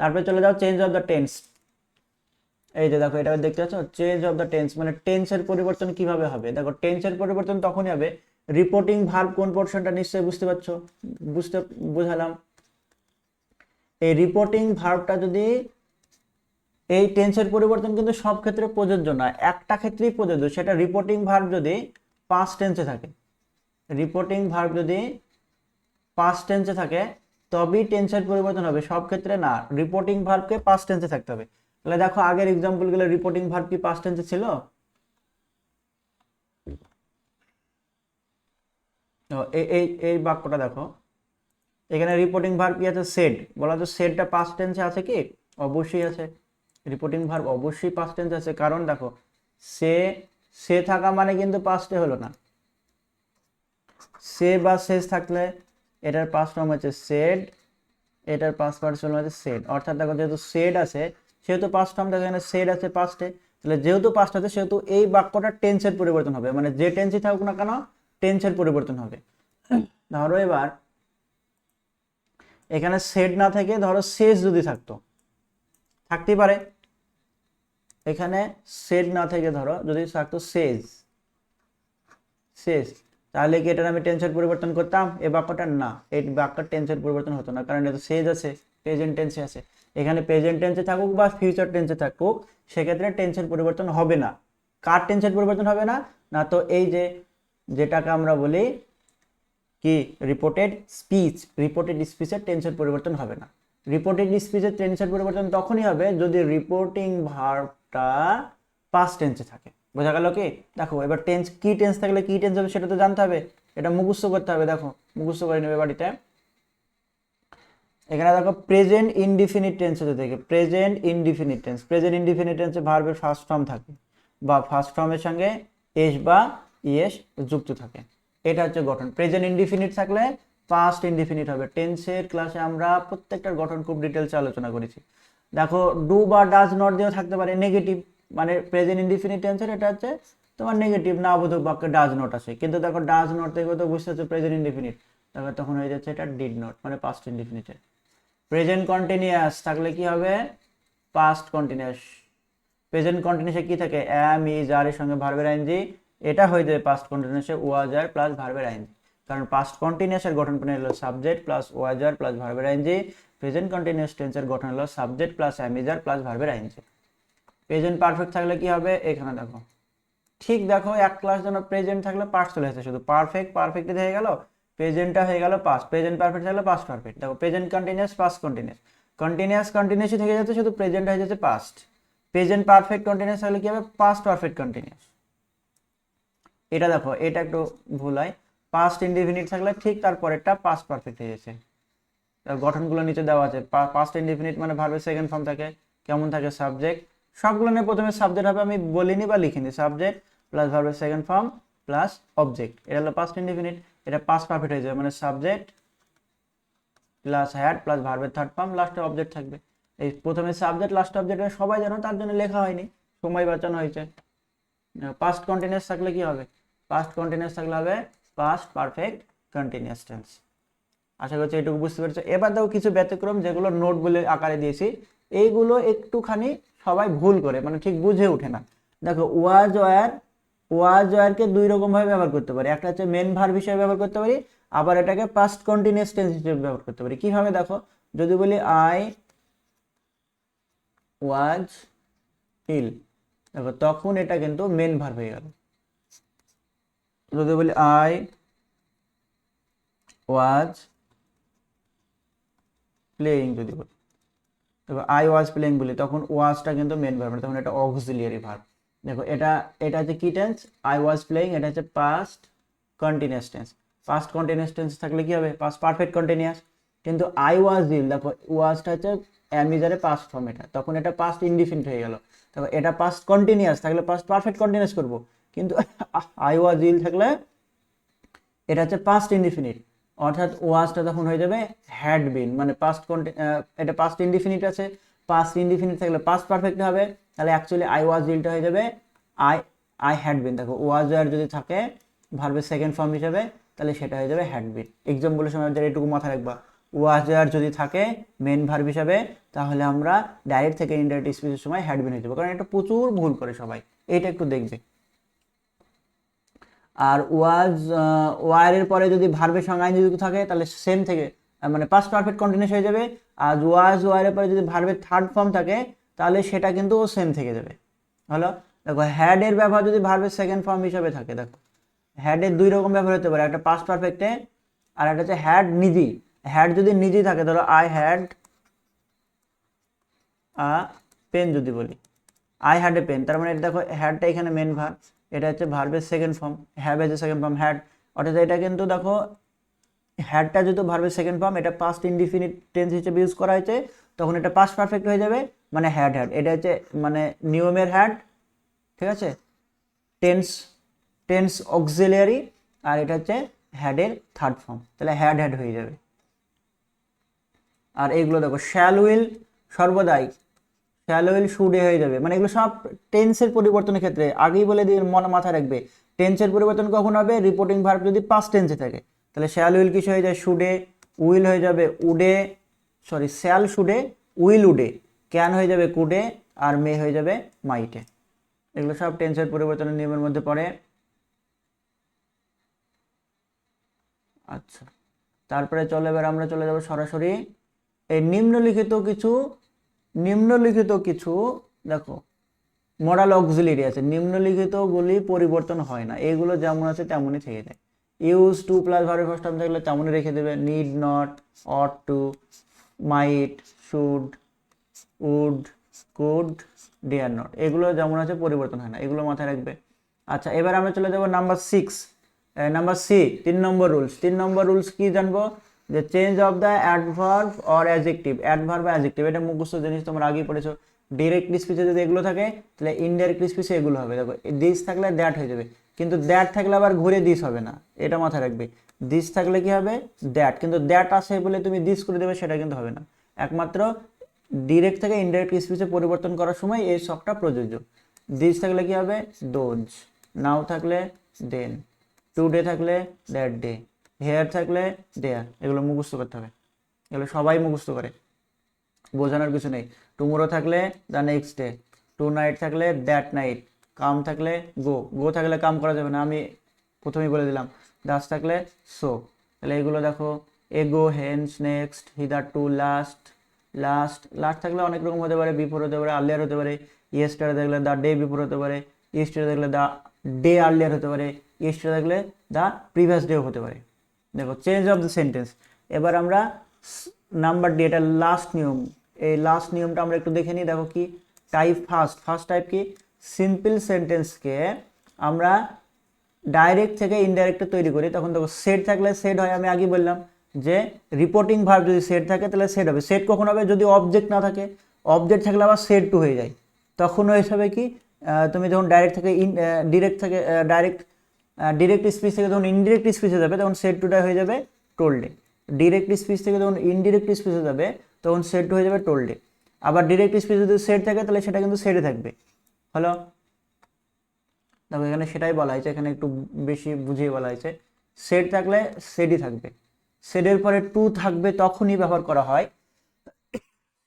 [SPEAKER 1] তারপরে চলে যাও চেঞ্জ অফ দ্য টেন্স। এই যে দেখো এটা দেখতে পাচ্ছ, চেঞ্জ অফ দ্য টেন্স মানে টেন্সের পরিবর্তন কিভাবে হবে। দেখো টেন্সের পরিবর্তন তখনই হবে, রিপোর্টিং ভার্ব কোন পোর্শনটা নিশ্চয়ই বুঝতে পারছো, বুঝালাম। এই রিপোর্টিং ভার্বটা যদি, এই টেন্সের পরিবর্তন কিন্তু সব ক্ষেত্রে প্রযোজ্য নয়, একটা ক্ষেত্রেই প্রযোজ্য, সেটা রিপোর্টিং ভার্ব যদি পাস্ট টেন্সে থাকে। রিপোর্টিং ভার্ব যদি পাস্ট টেন্সে থাকে তবেই টেন্সের পরিবর্তন হবে, সব ক্ষেত্রে না। রিপোর্টিং ভার্বকে পাস্ট টেন্সে থাকতে হবে। তাহলে দেখো আগের এক্সাম্পলগুলো রিপোর্টিং ভার্ব কি পাস্ট টেন্সে ছিল? এই বাক্যটা দেখো, এখানে রিপোর্টিং ভার্ব কি আছে, সেড, বলা তো সেডটা পাস্ট টেন্সে আছে কি? অবশ্যই আছে। রিপোর্টিং ভার্ব অবশ্যই পাস্ট টেন্সে আছে, কারণ দেখো সে থাকা মানে কিন্তু পাস্টে হলো না, সে বা শেষ থাকলে এটার পাস্ট ফর্ম হচ্ছে সেড, এটার পাস্ট ফর্ম হচ্ছে সেড। অর্থাৎ দেখো যেহেতু সেড আছে সেহেতু পাস্ট ফর্ম, দেখো এখানে সেড আছে পাস্টে, তাহলে যেহেতু পাস্ট আছে সেহেতু এই বাক্যটা টেন্সের পরিবর্তন হবে, মানে যে টেন্সই থাকুক না কেন টেন্সের পরিবর্তন হবে। ধরো এবার এখানে সেড না থেকে ধরো শেষ যদি থাকতো, থাকতেই পারে, এখানে সেড না থেকে ধরো যদি থাকতো শেষ, শেষ, তাহলে কি এটার আমি টেন্সের পরিবর্তন করতাম? এই বাক্যটা না, এই বাক্যের টেন্সের পরিবর্তন হতো না, কারণ এটা শেষ আছে, প্রেজেন্ট টেন্সে আছে। এখানে প্রেজেন্ট টেন্সে থাকুক বা ফিউচার টেন্সে থাকুক সেক্ষেত্রে টেন্সের পরিবর্তন হবে না। কার টেন্সের পরিবর্তন হবে না? না তো এই যে যেটাকে আমরা বলি কি রিপোর্টেড স্পিচ, রিপোর্টেড স্পিচের টেন্সের পরিবর্তন হবে না। রিপোর্টেড স্পিচের টেন্সের পরিবর্তন তখনই হবে যদি রিপোর্টিং ভার্বটা পাস্ট টেন্সে থাকে। বোঝা গেল কি? দেখো এবার টেন্স কি টেন্স থাকলে কি টেন্স হবে সেটা তো জানতে হবে, এটা মুখস্থ করতে হবে। দেখো মুখস্থ করে নেবে বাড়িতে। এখানে দেখো প্রেজেন্ট ইনডিফিনিট টেন্স হতে থাকে, present indefinite tense, present indefinite টেন্সে ভার্বের ফার্স্ট ফর্ম থাকে বা ফার্স্ট ফর্মের সঙ্গে এস বা ইএস যুক্ত থাকে, এটা হচ্ছে গঠন। প্রেজেন্ট ইনডিফিনিট থাকলে পাস্ট ইনডিফিনিট হবে। টেন্সের ক্লাসে আমরা প্রত্যেকটার গঠন খুব ডিটেলসে আলোচনা করেছি। দেখো ডু বা ডাজ নট দিয়েও থাকতে পারে নেগেটিভ, মানে প্রেজেন্ট ইনডিফিনিট টেন্সের এটা হচ্ছে তোমার নেগেটিভ, না বোধক বাক্যে ডাজ নট আছে, কিন্তু দেখো ডাজ নট থেকে তো বুঝতে হচ্ছে প্রেজেন্ট ইনডিফিনিট, দেখো তখন হয়ে যাচ্ছে এটা ডিড নট, মানে পাস্ট ইনডিফিনিটের। প্রেজেন্ট কন্টিনিউয়াস থাকলে কি হবে? Past continuous. প্রেজেন্ট কন্টিনিউয়াসে কি থাকে? এম, ইজ, আর এর সঙ্গে ভার্বের আইএনজি, এটা হয়ে যাবে পাস্ট কন্টিনিউয়াসে ওয়াজ আর প্লাস ভার্বের আইএনজি, কারণ পাস্ট কন্টিনিউয়াসের গঠন প্রণালী হলো subject plus was are plus ভার্বের আইএনজি, প্রেজেন্ট কন্টিনিউয়াস টেন্সের গঠন হলো subject plus am, is are plus ভার্বের আইএনজি। প্রেজেন্ট পারফেক্ট থাকলে কি হবে? এখানে দেখো ঠিক দেখো এক ক্লাস যেন প্রেজেন্ট থাকলে পাস্ট চলে আসে, শুধু পারফেক্ট পারফেক্ট হয়ে গেল, প্রেজেন্টটা হয়ে গেল পাস্ট, প্রেজেন্ট পারফেক্ট থাকলে পাস্ট পারফেক্ট। দেখো present continuous past continuous, continuous কন্টিনিউয়াসই থেকে যাচ্ছে, শুধু প্রেজেন্ট হয়ে যাচ্ছে পাস্ট। প্রেজেন্ট পারফেক্ট কন্টিনিউয়াস থাকলে কি হবে? Past perfect continuous. এটা দেখো এটা একটু ভুল হয়, পাস্ট ইনডিফিনিট থাকলে ঠিক তারপরেরটা পাস্ট পারফেক্ট হয়ে যাচ্ছে। গঠনগুলো নিচে দেওয়া আছে। পাস্ট ইনডিফিনিট মানে ভার্বের সেকেন্ড ফর্ম থাকে, কেমন থাকে? সাবজেক্ট, সবগুলো নিয়ে প্রথমে সাবজেক্ট হবে, আমি বলিনি বা লিখিনি, সাবজেক্ট প্লাস ভার্বের সেকেন্ড ফর্ম প্লাস অবজেক্ট, এটা হলো পাস্ট ইনডিফিনিট। এটা পাস্ট পারফেক্ট হয়ে যাবে, মানে সাবজেক্ট প্লাস হ্যাড প্লাস ভার্বের থার্ড ফর্ম, লাস্টে অবজেক্ট থাকবে। এই প্রথমে সাবজেক্ট লাস্ট অবজেক্ট সবাই জানো, তার জন্য লেখা হয়নি, সময় বাঁচানো হয়েছে। পাস্ট কন্টিনিউয়াস থাকলে কি হবে? পাস্ট কন্টিনিউয়াস থাকলে হবে পাস্ট পারফেক্ট কন্টিনিউয়াস টেন্স। আশা করছি এটুকু বুঝতে পেরেছো। এবার দেখো কিছু ব্যতিক্রম যেগুলো নোট বলে আকারে দিয়েছি, এইগুলো একটুখানি সবাই ভুল করে, মানে ঠিক বুঝে ওঠে না। দেখো ওয়াজ ওয়ার, ওয়াজ ওয়ারকে দুই রকম ভাবে ব্যবহার করতে পারি, একটা হচ্ছে মেন ভার্ব হিসেবে ব্যবহার করতে পারি, আবার এটাকে পাস্ট কন্টিনিউয়াস টেন্স হিসেবে ব্যবহার করতে পারি। কিভাবে? দেখো যদি বলি আই ওয়াজ ইল, দেখো তখন এটা কিন্তু মেন ভার্ব হয়ে গেল। যদি বলি আই ওয়াজ প্লেয়িং, যদি বলি দেখো আই ওয়াজ প্লেয়িং বলি, তখন ওয়াজটা কিন্তু মেন ভার্ব, তখন এটা অক্সিলিয়ারি ভার্ব। দেখো এটা এটা হচ্ছে কি টেন্স, আই ওয়াজ প্লেয়িং, এটা হচ্ছে past continuous tense. Past continuous tense থাকলে কি হবে, পাস্ট পারফেক্ট কন্টিনিউয়াস। কিন্তু আই ওয়াজ ইল, দেখো ওয়াজটা হচ্ছে অ্যামিজারে পাস্ট ফর্ম, এটা তখন এটা পাস্ট ইনডিফিনিট হয়ে গেল। দেখো এটা পাস্ট কন্টিনিউয়াস থাকলে পাস্ট পারফেক্ট কন্টিনিউয়াস করব, কিন্তু আই ওয়াজ ইল থাকলে এটা হচ্ছে পাস্ট ইনডিফিনিট, অর্থাৎ ওয়াজটা তখন হয়ে যাবে হ্যাড বিন, মানে পাস্ট এটা পাস্ট ইনডিফিনিট আছে, পাস্ট ইনডিফিনিট থাকলে পাস্ট পারফেক্ট হবে, তাহলে অ্যাকচুয়ালি আই ওয়াজ ইলটা হয়ে যাবে আই আই হ্যাড বিন। দেখো ওয়াজ আর যদি থাকে ভার্বের সেকেন্ড ফর্ম হিসেবে, তাহলে সেটা হয়ে যাবে হ্যাড বিন। এক্সাম্পলের সময় এটুকু মাথায় রাখবা, ওয়াজ আর যদি থাকে মেন ভার্ব হিসাবে, তাহলে আমরা ডাইরেক্ট থেকে ইনডাইরেক্ট স্পিচের সময় হ্যাড বিন হয়ে যাবো, কারণ এটা প্রচুর ভুল করে সবাই, এইটা একটু দেখবে। আর ওয়াজ ওয়ারের পরে যদি ভার্বের সঙ্গে আইনজি যুক্ত থাকে তাহলে সেম থেকে মানে পাস্ট পারফেক্ট কন্টিনিউয়াস হয়ে যাবে। আর ওয়াজ ওয়ারের পরে যদি ভার্বের থার্ড ফর্ম থাকে তাহলে সেটা কিন্তু সেম থেকে যাবে। হলো, দেখো হ্যাড এর ব্যবহার যদি ভার্বের সেকেন্ড ফর্ম হিসাবে থাকে, দেখো হ্যাড এর দুই রকম ব্যবহার হতে পারে, একটা পাস্ট পারফেক্টে আর একটা হচ্ছে হ্যাড নিজেই। হ্যাড যদি নিজেই থাকে, ধরো আই হ্যাড আ পেন, যদি বলি আই হ্যাড এ পেন, তার মানে দেখো হ্যাডটা এখানে মেন ভার্ব, এটা হচ্ছে ভার্বের second form, have as a second form had, অর্থাৎ এটা কিন্তু দেখো হ্যাডটা যেহেতু ভার্বের সেকেন্ড ফর্ম, এটা পাস্ট ইনডিফিনিট টেন্স হিসেবে ইউজ করা হয়েছে, তখন এটা পাস্ট পারফেক্ট হয়ে যাবে, মানে হ্যাড হ্যাড, এটা হচ্ছে মানে নিয়মের হ্যাড, ঠিক আছে, টেন্স টেন্স অক্সিলিয়ারি, আর এটা হচ্ছে হ্যাডের থার্ড ফর্ম, তাহলে হ্যাড হ্যাড হয়ে যাবে। আর এইগুলো দেখো শ্যাল উইল সর্বদাই, শ্যাল উইল শুডে হয়ে যাবে, মানে এগুলো সব টেন্সের পরিবর্তনের ক্ষেত্রে আগেই বলে দিয়ে মনে মাথায় রাখবে, টেন্সের পরিবর্তন কখন হবে, রিপোর্টিং ভার্ব যদি পাস্ট টেন্সে থাকে, তাহলে শ্যাল উইল কিছু হয়ে যায় শুডে, উইল হয়ে যাবে উডে, সরি শ্যাল শুডে, উইল উডে, ক্যান হয়ে যাবে কুডে, আর মে হয়ে যাবে মাইটে। এগুলো সব টেন্সের পরিবর্তনের নিয়মের মধ্যে পড়ে। আচ্ছা, তারপরে চলে এবার আমরা চলে যাব সরাসরি এই নিম্নলিখিত কিছু দেখো মডাল অক্সিলিয়ারি আছে, নিম্নলিখিতগুলি পরিবর্তন হয় না, এগুলো যেমন আছে তেমনই থেকে যায়। ইউজ টু প্লাস ভার্বের ফার্স্ট টার্ম থাকলে তেমনই রেখে দেবে, need not, ought to, might, should, would, could, dare not, এগুলো যেমন আছে পরিবর্তন হয় না, এগুলো মাথায় রাখবে। আচ্ছা, এবার আমরা চলে যাব নাম্বার 6, নাম্বার সি, 3 নম্বর রুলস। 3 নম্বর রুলস কি জানবো, যে change of the adverb or adjective, adverb বা অ্যাডজেক্টিভ, এটা মুখস্থ জিনিস তোমরা আগেই পড়েছো। ডিরেক্ট স্পিচে যদি এগুলো থাকে তাহলে ইনডাইরেক্ট স্পিচে এগুলো হবে, দেখো দিস থাকলে দ্যাট হয়ে যাবে, কিন্তু দ্যাট থাকলে আবার ঘুরে দিস হবে না, এটা মাথায় রাখবে। দিস থাকলে কি হবে দ্যাট, কিন্তু দ্যাট আসে বলে তুমি দিস করে দেবে সেটা কিন্তু হবে না, একমাত্র ডিরেক্ট থেকে ইনডাইরেক্ট স্পিচে পরিবর্তন করার সময় এই শখটা প্রযোজ্য। দিস থাকলে কি হবে দোজ, নাও থাকলে দেন, টুডে থাকলে দ্যাট ডে, হেয়ার থাকলে দেয়ার, এগুলো মুখস্থ করতে হবে, এগুলো সবাই মুখস্থ করে, বোঝানোর কিছু নেই। টুমোরো থাকলে the next day, tonight থাকলে দ্যাট নাইট, কাম থাকলে গো, গো থাকলে কাম করা যাবে না, আমি প্রথমেই বলে দিলাম। দাস থাকলে সো, তাহলে এগুলো দেখো ago, hence, next, hitherto, last, last last থাকলে অনেক রকম হতে পারে, বিফোর হতে পারে, আর্লিয়ার হতে পারে, ইয়েস্টারডে থাকলে দ্য ডে বিফোর হতে পারে, ইয়েস্টারডে থাকলে দ্য ডে আর্লিয়ার হতে পারে, ইয়েস্টারডে থাকলে দ্য প্রিভিয়াস ডেও হতে পারে। দেখো চেঞ্জ অফ দ্য সেন্টেন্স, এবার আমরা নাম্বার ডি, এটা লাস্ট নিয়ম, এই লাস্ট নিয়মটা আমরা একটু দেখে নিই। দেখো কি টাইপ, ফার্স্ট টাইপ কি, সিম্পল সেন্টেন্সকে আমরা ডাইরেক্ট থেকে ইনডাইরেক্টে তৈরি করি, তখন দেখো সেট থাকলে সেট হয়, আমি আগে বললাম যে রিপোর্টিং ভার্ব যদি সেট থাকে তাহলে সেট হবে, সেট কখন হবে যদি অবজেক্ট না থাকে, অবজেক্ট থাকলে আবার সেট টু হয়ে যায়, তখন হিসাবে কি তুমি যখন ডাইরেক্ট থেকে ডিরেক্ট স্পিচ থেকে যখন ইনডিরেক্ট স্পিচে যাবে তখন সেট টুটা হয়ে যাবে টোল্ডে, ডিরেক্ট স্পিচ থেকে যখন ইনডিরেক্ট স্পিচে যাবে তখন সেট টু হয়ে যাবে টোল্ডে, আবার ডিরেক্ট স্পিচ যদি সেট থাকে তাহলে সেটা কিন্তু সেটে থাকবে। হলো, দেখো এখানে সেটাই বলা হয়েছে, এখানে একটু বেশি বুঝিয়ে বলা হয়েছে, সেট থাকলে সেটই থাকবে, সেটের পরে টু থাকবে তখনই ব্যবহার করা হয়,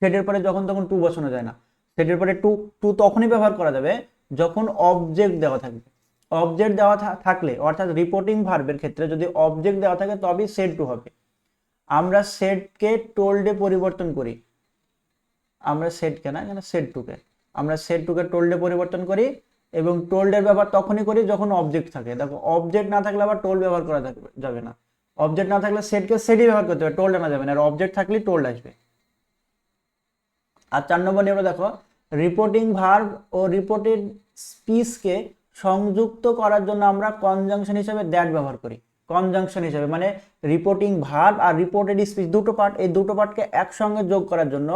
[SPEAKER 1] সেটের পরে যখন তখন টু বসানো যায় না, সেটের পরে টু টু তখনই ব্যবহার করা যাবে যখন অবজেক্ট দেওয়া থাকবে, অবজেক্ট দেওয়া থাকলে অর্থাৎ রিপোর্টিং ভার্বের ক্ষেত্রে যদি অবজেক্ট দেওয়া থাকে তবেই সেট টু হবে। আমরা সেটকে টোল্ডে পরিবর্তন করি, আমরা সেটকে না, এখানে সেট টুকে, আমরা সেট টুকে টোল্ডে পরিবর্তন করি, এবং টোল্ডের ব্যবহার তখনই করি যখন অবজেক্ট থাকে। দেখো অবজেক্ট না থাকলে আবার টোল্ড ব্যবহার করা যাবে না। অবজেক্ট না থাকলে সেটকে সেটই ব্যবহার করতে হবে, টোল্ড আনা যাবে না, আর অবজেক্ট থাকলেই টোল্ড আসবে। আর 4 নম্বর নিয়মটা দেখো, রিপোর্টিং ভার্ব ও রিপোর্টেড স্পিচকে সংযুক্ত করার জন্য আমরা কনজাংশন হিসেবে দ্যাট ব্যবহার করি। কনজাংশন হিসেবে মানে রিপোর্টিং ভার্ব আর রিপোর্টেড স্পিচ দুটো পার্ট, এই দুটো পার্টকে একসঙ্গে যোগ করার জন্য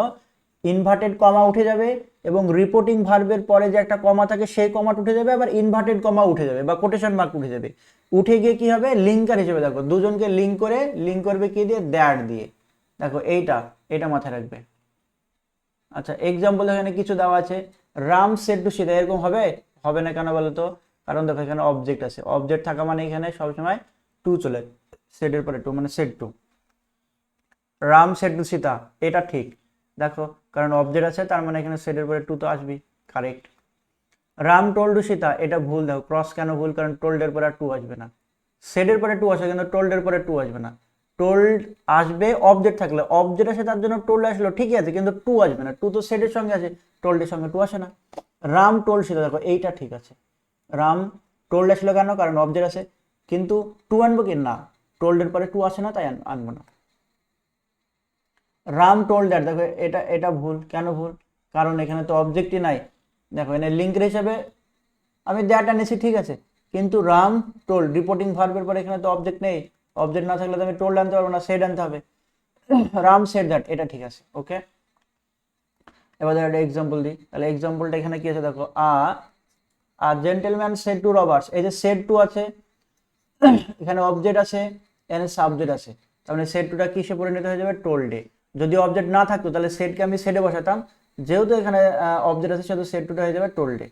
[SPEAKER 1] ইনভার্টেড কমা উঠে যাবে, এবং রিপোর্টিং ভার্বের পরে যে একটা কমা থাকে সেই কমাটা উঠে যাবে, আবার ইনভার্টেড কমা উঠে যাবে বা কোটেশন মার্ক উঠে যাবে। উঠে গিয়ে কি হবে, লিঙ্কার হিসেবে দেখো দুজনকে লিঙ্ক করে, লিঙ্ক করবে কি দিয়ে, দ্যাট দিয়ে। দেখো এটা মাথায় রাখবে। আচ্ছা এক্সাম্পল এখানে কিছু দেওয়া আছে, রাম সেড টু সীতা, এরকম হবে? হবে না, কেন বলো তো? কারণ দেখো এখানে অবজেক্ট আছে, অবজেক্ট থাকা মানে এখানে সবসময় টু চলে, সেডের পরে টু মানে said to. Ram said two Sita, এটা ঠিক দেখো, কারণ অবজেক্ট আছে তার মানে এখানে সেডের পরে টু তো আসবেই, correct. Ram told to Sita, এটা ভুল, দেখো ক্রস কেন ভুল, কারণ টোল্ডের পরে আর টু আসবে না, সেডের পরে টু আসে কিন্তু টোল্ডের পরে টু আসবে না। টোল্ড আসবে অবজেক্ট থাকলে, অবজেক্ট আসে তার জন্য টোল্ড আসলো, ঠিকই আছে, কিন্তু টু আসবে না, টু তো সেডের সঙ্গে আছে, টোল্ডের সঙ্গে টু আসে না। রাম টোল্ড সীতা, দেখো এইটা ঠিক আছে, রাম টোল্ড আসলো কেন, কারণ অবজেক্ট আছে, কিন্তু টু আনবো কি না, টোল্ডের পরে টু আসে না তাই আনবো না। রাম টোল্ড দ্যাট, দেখো এটা ভুল, কেন ভুল, কারণ এখানে তো অবজেক্টই নাই, দেখো এখানে লিঙ্কের হিসাবে আমি দ্যাট আনিছি, ঠিক আছে, কিন্তু রাম টোল্ড রিপোর্টিং ভার্বের পরে এখানে তো অবজেক্ট নেই, অবজেক্ট না থাকলে তো আমি টোল্ড আনতে পারবো না, সেড আনতে হবে। রাম সেড দ্যাট, এটা ঠিক আছে, ওকে। এবার একটা এক্সাম্পল দিই, তাহলে এক্সাম্পলটা এখানে কি আছে দেখো, আ জেন্টলম্যান সেড টু রবার্টস, এই যে সেড টু আছে, এখানে অবজেক্ট আছে, এখানে সাবজেক্ট আছে, তার মানে সেড টুটা কিসে পরিণত হয়ে যাবে, টোল্ডে। যদি অবজেক্ট না থাকতো তাহলে সেডকে আমি সেডে বসাতাম, যেহেতু এখানে অবজেক্ট আছে সেহেতু সেড টুটা হয়ে যাবে টোল্ডে।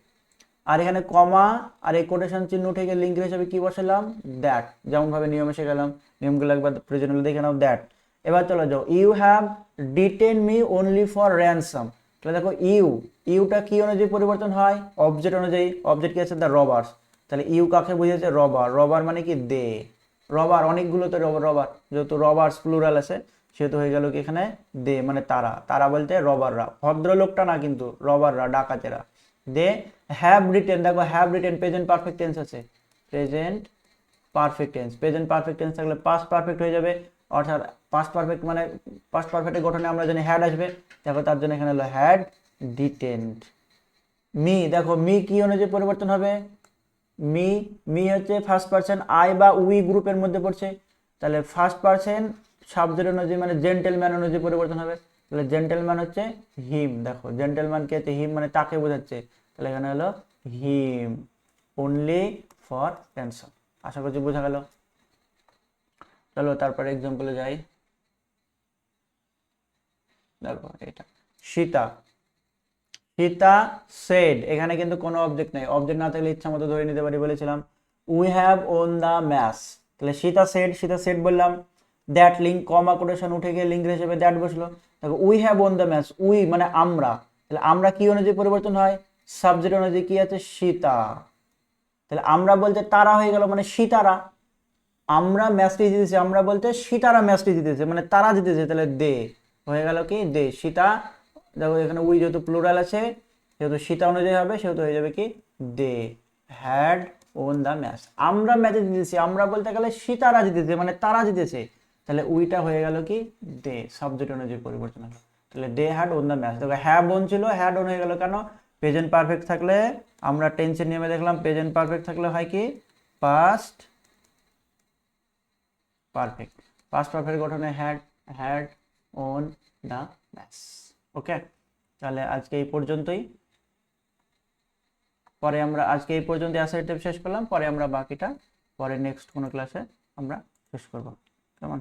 [SPEAKER 1] আর এখানে কমা আর এই কোটেশন চিহ্ন উঠে গিয়ে লিঙ্কের হিসাবে কি বসালাম, দ্যাট, যেমন ভাবে নিয়মে শেখালাম, নিয়মগুলো একবার প্রয়োজন দেখে নাও, দ্যাট। এবার চলে যাও, you have detain me only for ransom, তাহলে দেখো ইউটা কি অনুযায়ী পরিবর্তন হয়, অবজেক্ট অনুযায়ী, অবজেক্ট কি আছে, দ্য রবার্স, তাহলে ইউ কাকে বুঝেছে, রবার মানে কি দে, রবার অনেকগুলো তো রবার, যেহেতু রবার্স প্লুরাল আছে সেহেতু হয়ে গেল কি এখানে দে, মানে তারা বলতে রবাররা, ভদ্রলোকটা না কিন্তু, রবাররা ডাকাতেরা। দে হ্যাভ রিটেন, দেখো have written present perfect tense আছে, present perfect tense, present perfect tense থাকলে পাস্ট পারফেক্ট হয়ে যাবে, অর্থাৎ পাস্ট পারফেক্ট মানে পাস্ট পারফেক্টের গঠনে আমরা জানি হ্যাড আসবে, দেখো তার জন্য এখানে হলো হ্যাড ডিটেন্ড। মি, দেখো মি কি অনুযায়ী পরিবর্তন হবে, মি হচ্ছে ফার্স্ট পার্সন আই বা উই গ্রুপের মধ্যে পড়ছে, তাহলে ফার্স্ট পার্সন সাবজেক্ট অনুযায়ী মানে জেন্টেলম্যান অনুযায়ী পরিবর্তন হবে, তাহলে জেন্টেলম্যান হচ্ছে হিম, দেখো জেন্টেলম্যান কে হচ্ছে হিম মানে তাকে বোঝাচ্ছে, তাহলে এখানে হলো হিম অনলি ফর র্যানসম। আশা করছি বোঝা গেল। চলো তারপরে এক্সাম্পলে যাই, দেখো এটা সীতা সেড, এখানে কিন্তু কোনো অবজেক্ট নেই, অবজেক্ট না থাকলে ইচ্ছা মতো ধরে নিতে পারি বলেছিলাম। We have won the match, তাহলে সীতা সেড বললাম, দ্যাট লিঙ্ক কমা কোটেশন উঠে গিয়ে লিঙ্ক হিসেবে দ্যাট বসলো। দেখো we have won the match, we মানে আমরা, তাহলে আমরা কি অনুযায়ী পরিবর্তন হয়, সাবজেক্ট অনুযায়ী কি আছে, সীতা, তাহলে আমরা বলতে তারা হয়ে গেল মানে সীতারা, আমরা ম্যাচটি জিতেছি, আমরা বলতে সীতারা ম্যাচটি জিতেছে মানে তারা জিতেছে, তাহলে দে হয়ে গেল কি দে, সীতা, দেখো এখানে উই যেহেতু প্লুরাল আছে যেহেতু সীতা অনুযায়ী হবে সেহেতু হয়ে যাবে কি they had won the match, আমরা ম্যাচে জিতেছি, আমরা বলতে গেলে সীতারা জিতেছে মানে তারা জিতেছে, তাহলে উইটা হয়ে গেল কি দে, সাবজেক্ট অনুযায়ী পরিবর্তন হলো, তাহলে they had won the match. দেখো হ্যাভ ওন ছিল, হ্যাড ওন হয়ে গেল কেন, প্রেজেন্ট পারফেক্ট থাকলে আমরা টেন্সের নিয়মে দেখলাম প্রেজেন্ট পারফেক্ট থাকলে হয় কি পাস্ট পারফেক্ট, পাস্ট পারফেক্ট গঠনে হ্যাড ওন দ্য ম্যাচ। ওকে, তাহলে আজকে এই পর্যন্তই, পরে আমরা আজকে এই পর্যন্ত অ্যাসাইনমেন্ট শেষ করলাম, পরে আমরা বাকিটা পরে নেক্সট কোনো ক্লাসে আমরা শেষ করব, কেমন।